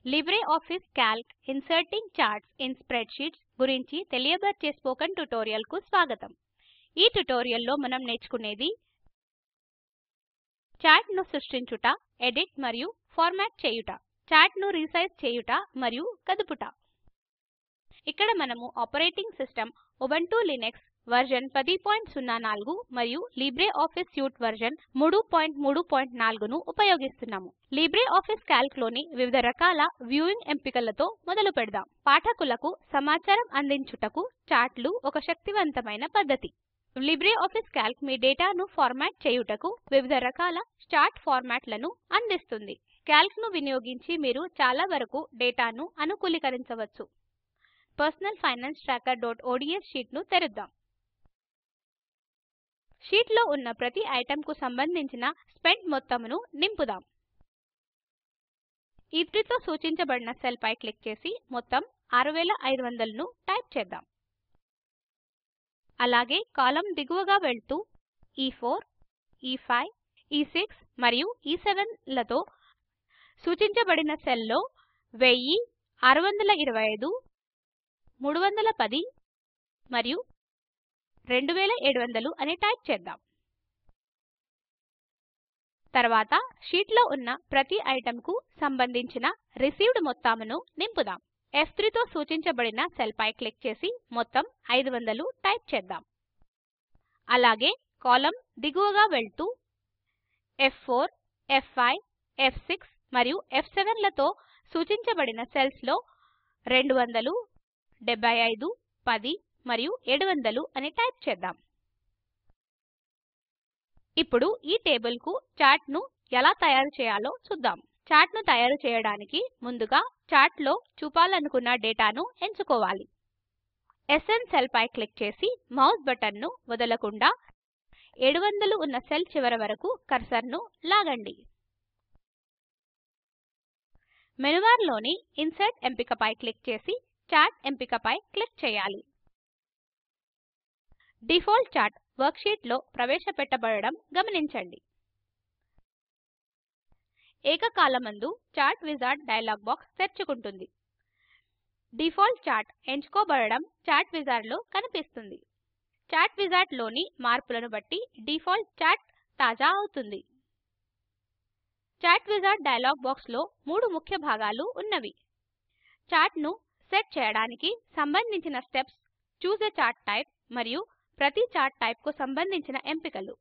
LibreOffice Calc inserting charts in spreadsheets గురించి తెలియబర్చే spoken tutorial కు స్వాగతం. ఈ ట్యుటోరియల్ లో మనం నేర్చుకునేది చార్ట్ ను సృష్టించుట, ఎడిట్ మరియు ఫార్మాట్ చేయుట, చార్ట్ ను రీసైజ్ చేయుట మరియు కదుపుట. ఇక్కడ మనము operating system Ubuntu Linux version 1004 మరియు లిబ్రేఆఫీస్ సూట్ వర్షన్ 334 ను ఉపయోగిస్తున్నాము. లిబ్రేఆఫీస్ కాల్క్ లోని వివిధ రకాల వ్యూయింగ్ ఎంపికలతో మొదలు పెడదాం. పాఠకులకు సమాచారం అందించుటకు చార్టులు ఒక శక్తివంతమైన పద్ధతి. లిబ్రేఆఫీస్ కాల్క్ మీ డేటాను ఫార్మాట్ చేయుటకు వివిధ రకాల చార్ట్ ఫార్మాట్లను అందిస్తుంది. కాల్క్ ను వినియోగించి మీరు చాలా వరకు డేటాను అనుకూలీకరించవచ్చు. పర్సనల్ ఫైనాన్స్ ట్రాకర్ షీట్ ను తెరుద్దాం. షీట్ లో ఉన్న ప్రతి ఐటెమ్ కు సంబంధించిన స్పెంట్ మొత్తమును నింపుదాం. E3 తో సూచించబడిన సెల్ పై క్లిక్ చేసి మొత్తం 6500 ను టైప్ చేద్దాం. అలాగే కాలం దిగువగా వెళ్తూ E4, E5, E6 మరియు E7 లతో సూచించబడిన సెల్ లో 1000, 625, 310 మరియు 2700 అని టైప్ చేద్దాం. తర్వాత షీట్ లో ఉన్న ప్రతి ఐటెమ్ కు సంబంధించిన రిసీవ్డ్ మొత్తమును నింపుదాం. F3 తో సూచించబడిన సెల్ పై క్లిక్ చేసి మొత్తం 500 టైప్ చేద్దాం. అలాగే కాలం దిగువగా వెళ్తూ F4, F5, F6 మరియు F7 లతో సూచించబడిన సెల్స్ లో 200, 75, 10 మరియు 700 అని టైప్ చేద్దాం. ఇప్పుడు ఈ టేబుల్ కు చార్ట్ ను ఎలా తయారు చేయాలో చూద్దాం. చార్ట్ ను తయారు చేయడానికి ముందుగా చార్ట్ లో చూపాలనుకున్న డేటాను ఎంచుకోవాలి. SN సెల్ పై క్లిక్ చేసి మౌస్ బటన్ ను వదలకుండా 700 ఉన్న సెల్ చివర వరకు కర్సర్ ను లాగండి. మెను బార్ లోని ఇన్సర్ట్ ఎంపిక పై క్లిక్ చేసి చార్ట్ ఎంపిక పై క్లిక్ చేయాలి. డిఫాల్ట్ చార్ట్ వర్క్షీట్ లో ప్రవేశపెట్టబడడం గమనించండి. ఏకకాలమందు చార్ట్ విజార్డ్ డయలాగ్ బాక్స్ తెరుచుకుంటుంది. డిఫాల్ట్ చార్ట్ ఎంచుకోబడడం చార్ట్ విజార్డ్ లో కనిపిస్తుంది. చార్ట్ విజార్డ్ లోని మార్పులను బట్టి డిఫాల్ట్ చార్ట్ తాజా అవుతుంది. చార్ట్ విజార్డ్ డయలాగ్ బాక్స్ లో 3 ముఖ్య భాగాలు ఉన్నవి. చార్ట్ ను సెట్ చేయడానికి సంబంధించిన steps, choose a chart type మరియు ప్రతి చార్ట్ టైప్ కు సంబంధించిన ఎంపికలు.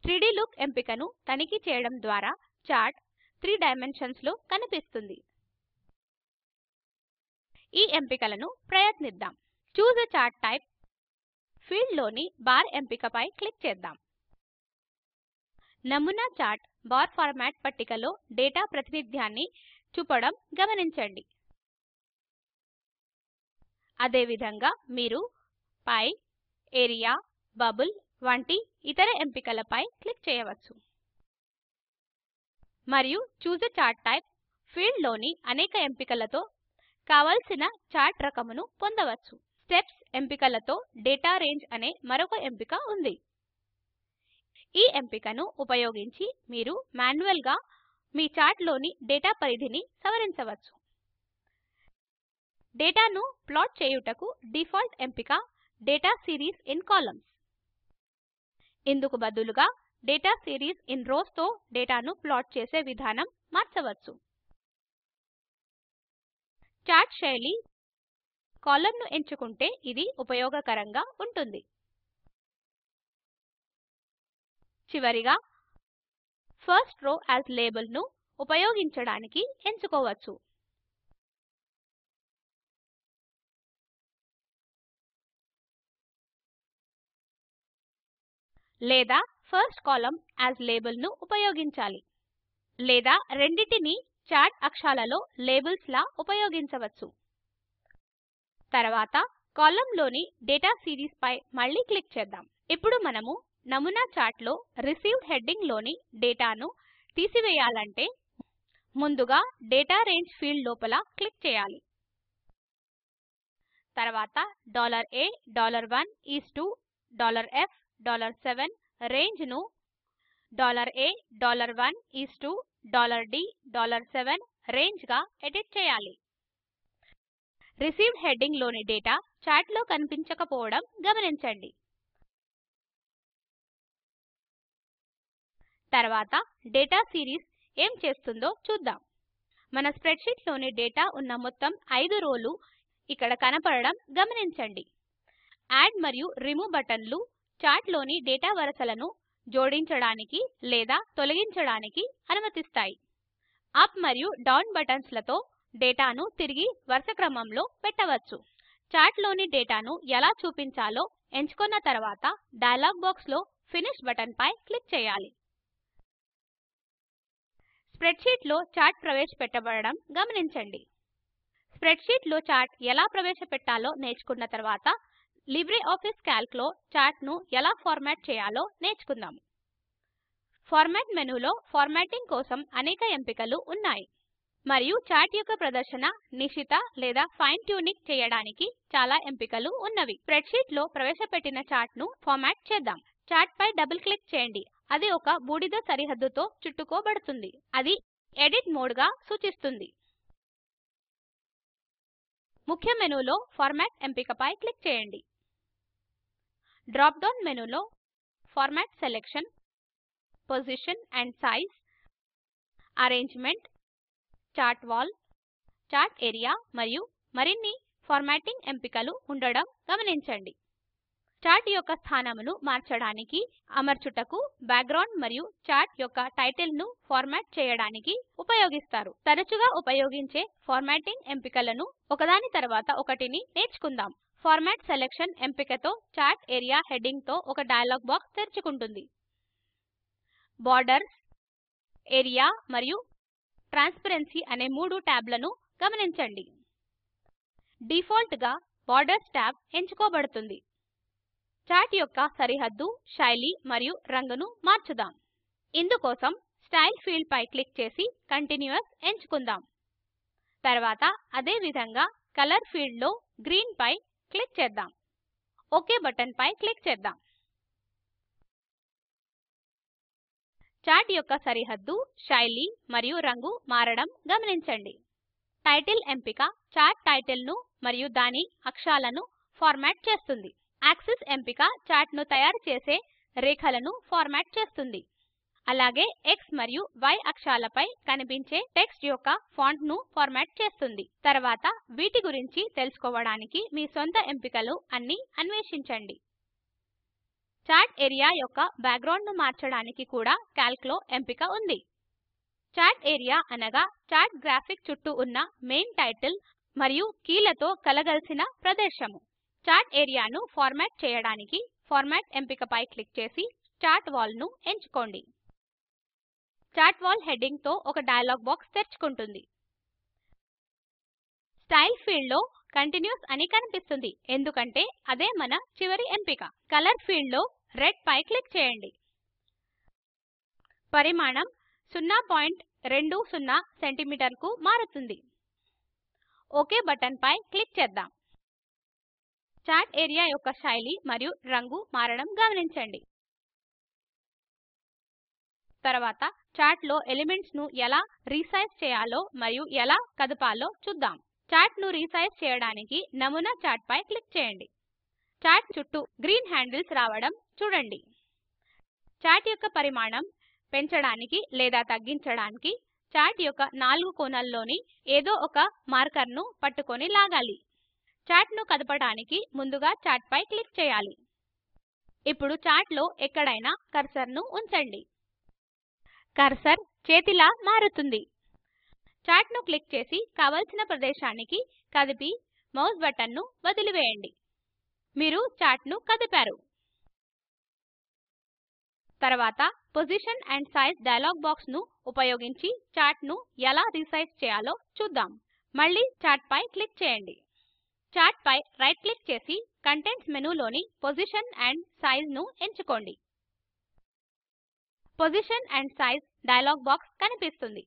3D లుక్ ఎంపికను తనిఖీ చేయడం ద్వారా చార్ట్ 3 డైమెన్షన్స్ లో కనిపిస్తుంది. ఈ ఎంపికలను ప్రయత్నిద్దాం. చూస్ ఎ చార్ట్ టైప్ ఫీల్డ్ లోని బార్ ఎంపిక పై క్లిక్ చేద్దాం. నమూనా చార్ట్ బార్ ఫార్మాట్ పట్టికలో డేటా ప్రాతినిధ్యాన్ని చూపడం గమనించండి. అదే విధంగా మీరు పై, ఏరియా, బబుల్ వంటి ఇతర ఎంపికలపై క్లిక్ చేయవచ్చు. మరియు చూస్ ఎ చార్ట్ టైప్ ఫీల్డ్ లోని అనేక ఎంపికలతో కావలసిన చార్ట్ రకమును పొందవచ్చు. స్టెప్స్ ఎంపికలతో డేటా రేంజ్ అనే మరొక ఎంపిక ఉంది. ఈ ఎంపికను ఉపయోగించి మీరు మాన్యువల్ గా మీ చార్ట్ లోని డేటా పరిధిని సవరించవచ్చు. డేటాను ప్లాట్ చేయుటకు డిఫాల్ట్ ఎంపిక డేటా సీరీస్ ఇన్ కాలమ్న్స్. ఇందుకు బదులుగా డేటా సీరీస్ ఇన్ రోస్ తో డేటాను ప్లాట్ చేసే విధానం మార్చవచ్చు. చార్ట్ శైలి కాలమ్ ను ఎంచుకుంటే ఇది ఉపయోగకరంగా ఉంటుంది. చివరిగా ఫస్ట్ రో యాజ్ లేబుల్ ను ఉపయోగించడానికి ఎంచుకోవచ్చు. లేదా ఫస్ట్ కాలమ్ యాజ్ లేబుల్ ను ఉపయోగించాలి. లేదా రెండిటిని చార్ట్ అక్షాలలో లేబుల్స్ లా ఉపయోగించవచ్చు. తర్వాత కాలమ్ లోని డేటా సిరీస్ పై మళ్ళీ క్లిక్ చేద్దాం. ఇప్పుడు మనము నమూనా చార్ట్ లో రిసీవ్డ్ హెడ్డింగ్ లోని డేటాను తీసివేయాలంటే ముందుగా డేటా రేంజ్ ఫీల్డ్ లోపల క్లిక్ చేయాలి. తర్వాత $A, $1 is to $F, $7 range ను $A, $1 is to $D, $7 range గా ఎడిట్ చేయాలి. రిసీవ్డ్ హెడ్డింగ్ లోని డేటా చార్ట్ లో కనిపించకపోవడం గమనించండి. తర్వాత డేటా సిరీస్ ఏం చేస్తుందో చూద్దాం. మన స్ప్రెడ్షీట్ లోని డేటా ఉన్న మొత్తం 5 రోలు ఇక్కడ కనపడడం గమనించండి. యాడ్ మరియు రిమూవ్ బటన్లు చార్ట్ లోని డేటా వరుసలను జోడించడానికి లేదా తొలగించడానికి అనుమతిస్తాయి. అప్ మరియు డౌన్ బటన్స్ లతో డేటాను తిరిగి వరుస క్రమంలో పెట్టవచ్చు. చార్ట్ లోని డేటాను ఎలా చూపించాలో ఎంచుకున్న తర్వాత డయలాగ్ బాక్స్ లో ఫినిష్ బటన్ పై క్లిక్ చేయాలి. స్ప్రెడ్షీట్ లో చార్ట్ ప్రవేశపెట్టబడడం గమనించండి. స్ప్రెడ్షీట్ లో చార్ట్ ఎలా ప్రవేశపెట్టాలో నేర్చుకున్న తర్వాత లిబ్రేఆఫీస్ కాల్క్ లో చార్ట్ ను ఎలా ఫార్మాట్ చేయాలో నేర్చుకుందాం. ఫార్మాట్ మెనూలో ఫార్మాటింగ్ కోసం అనేక ఎంపికలు ఉన్నాయి మరియు చార్ట్ యొక్క ప్రదర్శన నిశిత లేదా ఫైన్ ట్యూనింగ్ చేయడానికి చాలా ఎంపికలు ఉన్నవి. స్ప్రెడ్షీట్ లో ప్రవేశపెట్టిన చార్ట్ ను ఫార్మాట్ చేద్దాం. చార్ట్ పై డబుల్ క్లిక్ చేయండి. అది ఒక బూడిద సరిహద్దుతో చుట్టుకోబడుతుంది. అది ఎడిట్ మోడ్ గా సూచిస్తుంది. ముఖ్య మెనూలో ఫార్మాట్ ఎంపికపై క్లిక్ చేయండి. డ్రాప్ డౌన్ మెనూలో format selection, position and size, arrangement, chart wall, chart area మరియు మరిన్ని ఫార్మాటింగ్ ఎంపికలు ఉండడం గమనించండి. చార్ట్ యొక్క స్థానమును మార్చడానికి అమర్చుటకు బ్యాక్గ్రౌండ్ మరియు చార్ట్ యొక్క టైటిల్ ను ఫార్మాట్ చేయడానికి ఉపయోగిస్తారు. తరచుగా ఉపయోగించే ఫార్మాటింగ్ ఎంపికలను ఒకదాని తర్వాత ఒకటిని నేర్చుకుందాం. ఫార్మాట్ సెలక్షన్ ఎంపికతో చార్ట్ ఏరియా హెడ్డింగ్ తో ఒక డయలాగ్ బాక్స్ తెరుచుకుంటుంది. బోర్డర్స్, ఏరియా మరియు ట్రాన్స్పరెన్సీ అనే 3 ట్యాబ్లను గమనించండి. డిఫాల్ట్ గా బోర్డర్స్ ట్యాబ్ ఎంచుకోబడుతుంది. చార్ట్ యొక్క సరిహద్దు, శైలి మరియు రంగును మార్చుదాం. ఇందుకోసం స్టైల్ ఫీల్డ్ పై క్లిక్ చేసి కంటిన్యూయస్ ఎంచుకుందాం. తర్వాత అదే విధంగా కలర్ ఫీల్డ్ లో గ్రీన్ పై క్లిక్ చేద్దాం. ఓకే బటన్ పై క్లిక్ చేద్దాం. చార్ట్ యొక్క సరిహద్దు, శైలి మరియు రంగు మారడం గమనించండి. టైటిల్ ఎంపిక చార్ట్ టైటిల్ ను మరియు దాని అక్షాలను ఫార్మాట్ చేస్తుంది. యాక్సిస్ ఎంపిక చార్ట్ ను తయారు చేసే రేఖలను ఫార్మాట్ చేస్తుంది. అలాగే X మరియు Y అక్షాలపై కనిపించే టెక్స్ట్ యొక్క ఫాంట్ ను ఫార్మాట్ చేస్తుంది. తర్వాత వీటి గురించి తెలుసుకోవడానికి మీ సొంత ఎంపికలు అన్ని అన్వేషించండి. చార్ట్ ఏరియా యొక్క బ్యాక్గ్రౌండ్ ను మార్చడానికి కూడా కాల్క్ లో ఎంపిక ఉంది. చార్ట్ ఏరియా అనగా చార్ట్ గ్రాఫిక్ చుట్టూ ఉన్న మెయిన్ టైటిల్ మరియు కీలతో కలగలిసిన ప్రదేశము. చార్ట్ ఏరియాను ఫార్మాట్ చేయడానికి ఫార్మాట్ ఎంపికపై క్లిక్ చేసి చార్ట్ వాల్ ను ఎంచుకోండి. చార్ట్ వాల్ హెడ్డింగ్ తో ఒక డయలాగ్ బాక్స్ తెరుచుకుంటుంది. స్టైల్ ఫీల్డ్ లో కంటిన్యూస్ అని కనిపిస్తుంది ఎందుకంటే అదే మన చివరి ఎంపిక. కలర్ ఫీల్డ్ లో రెడ్ పై క్లిక్ చేయండి. పరిమాణం 0.20 సెంటీమీటర్ కు మారుతుంది. ఓకే బటన్ పై క్లిక్ చేద్దాం. చార్ట్ ఏరియా యొక్క శైలి మరియు రంగు మారడం గమనించండి. తర్వాత చార్ట్ లో ఎలిమెంట్స్ ను ఎలా రీసైజ్ చేయాలో మరియు ఎలా కదపాలో చూద్దాం. చార్ట్ ను రీసైజ్ చేయడానికి నమూనా చార్ట్ పై క్లిక్ చేయండి. చార్ట్ చుట్టూ గ్రీన్ హ్యాండిల్స్ రావడం చూడండి. చార్ట్ యొక్క పరిమాణం పెంచడానికి లేదా తగ్గించడానికి చార్ట్ యొక్క 4 కోణాల్లోని ఏదో ఒక మార్కర్ ను పట్టుకొని లాగాలి. చార్ట్ ను కదపడానికి ముందుగా చార్ట్ పై క్లిక్ చేయాలి. ఇప్పుడు చార్ట్ లో ఎక్కడైనా కర్సర్ ను ఉంచండి. కర్సర్ చేతిలా మారుతుంది. చార్ట్ ను క్లిక్ చేసి కావలసిన ప్రదేశానికి కదిపి మౌస్ బటన్ ను వదిలివేయండి. మీరు చార్ట్ ను కదిపారు. తర్వాత position and size dialog box ను ఉపయోగించి చార్ట్ ను ఎలా రీసైజ్ చేయాలో చూద్దాం. మళ్ళీ చార్ట్ పై క్లిక్ చేయండి. చార్ట్ పై రైట్ క్లిక్ చేసి కంటెంట్స్ మెనూలోని పొజిషన్ అండ్ సైజ్ ను ఎంచుకోండి. Position and size dialog box కనిపిస్తుంది.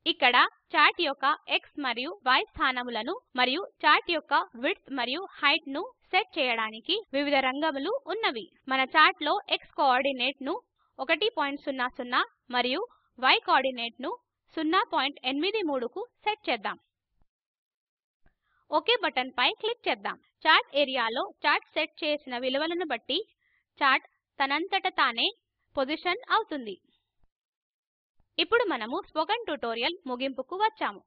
ఇక్కడ చార్ట్ యొక్క X మరియు Y స్థానములను మరియు చార్ట్ యొక్క విడ్త్ మరియు హైట్ ను సెట్ చేయడానికి వివిధ రంగములు ఉన్నవి. మన చార్ట్ లో X కోఆర్డినేట్ ను 1.00 మరియు y కోఆర్డినేట్ ను 0.83 కు సెట్ చేద్దాం. ఒక్ బటన్ పై క్లిక్ చేద్దాం. చార్ట్ ఏరియాలో చార్ట్ సెట్ చేసిన విలువలను బట్టి చార్ట్ తనంతట తానే పొజిషన్ అవుతుంది. ఇప్పుడు మనము స్పోకెన్ ట్యుటోరియల్ ముగింపుకు వచ్చాము.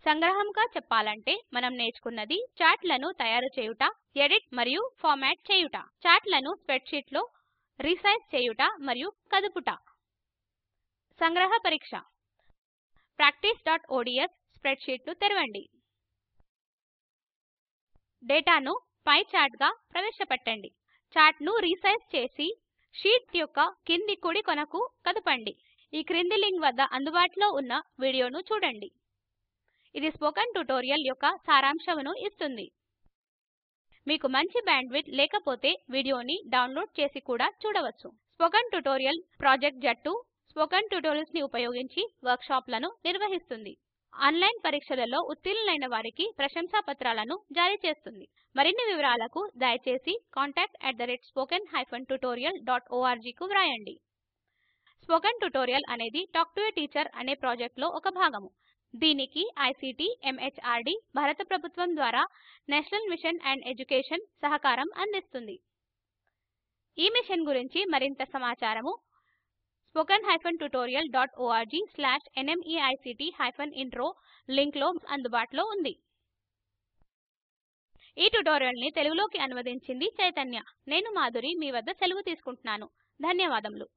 సంగ్రహంగా చెప్పాలంటే మనం నేర్చుకున్నది చార్ట్లను తయారు చేయుట, ఎడిట్ మరియు ఫార్మాట్ చేయుట, చార్ట్లను స్ప్రెడ్షీట్ లో రీసైజ్ చేయుట మరియు కదుపుట. సంగ్రహ పరీక్ష. practiceఒడిఎస్ స్ప్రెడ్షీట్ ను తెరవండి. డేటాను పై చార్ట్ గా ప్రవేశపెట్టండి. చార్ట్ ను రీసైజ్ చేసి షీట్ యొక్క కింది కుడి కొనకు కదపండి. ఈ క్రింది లింక్ వద్ద అందుబాటులో ఉన్న వీడియోను చూడండి. ఇది స్పోకెన్ ట్యుటోరియల్ యొక్క సారాంశమును ఇస్తుంది. మీకు మంచి బ్యాండ్విడ్త్ లేకపోతే వీడియోని డౌన్లోడ్ చేసి కూడా చూడవచ్చు. స్పోకెన్ ట్యుటోరియల్ ప్రాజెక్ట్ జట్టు స్పోకెన్ ట్యుటోరియల్స్ ని ఉపయోగించి వర్క్ షాప్లను నిర్వహిస్తుంది. ఆన్లైన్ పరీక్షలలో ఉత్తీర్ణులైన వారికి ప్రశంసాపత్రాలను జారీ చేస్తుంది. మరిన్ని వివరాలకు దయచేసి contact@spoken-tutorial.org కు వ్రాయండి. స్పోకెన్ ట్యుటోరియల్ అనేది టాక్ టు ఏ టీచర్ అనే ప్రాజెక్ట్ లో ఒక భాగము. దీనికి ఐసీటీ ఎంహార్డీ భారత ప్రభుత్వం ద్వారా నేషనల్ మిషన్ అండ్ ఎడ్యుకేషన్ సహకారం అందిస్తుంది. ఈ మిషన్ గురించి మరింత సమాచారము spoken-tutorial.org/nmeict-intro లింక్ లో అందుబాటులో ఉంది. ఈ ట్యుటోరియల్ ని తెలుగులోకి అనువదించింది చైతన్య. నేను మాధురి మీ వద్ద సెలవు తీసుకుంటున్నాను. ధన్యవాదములు.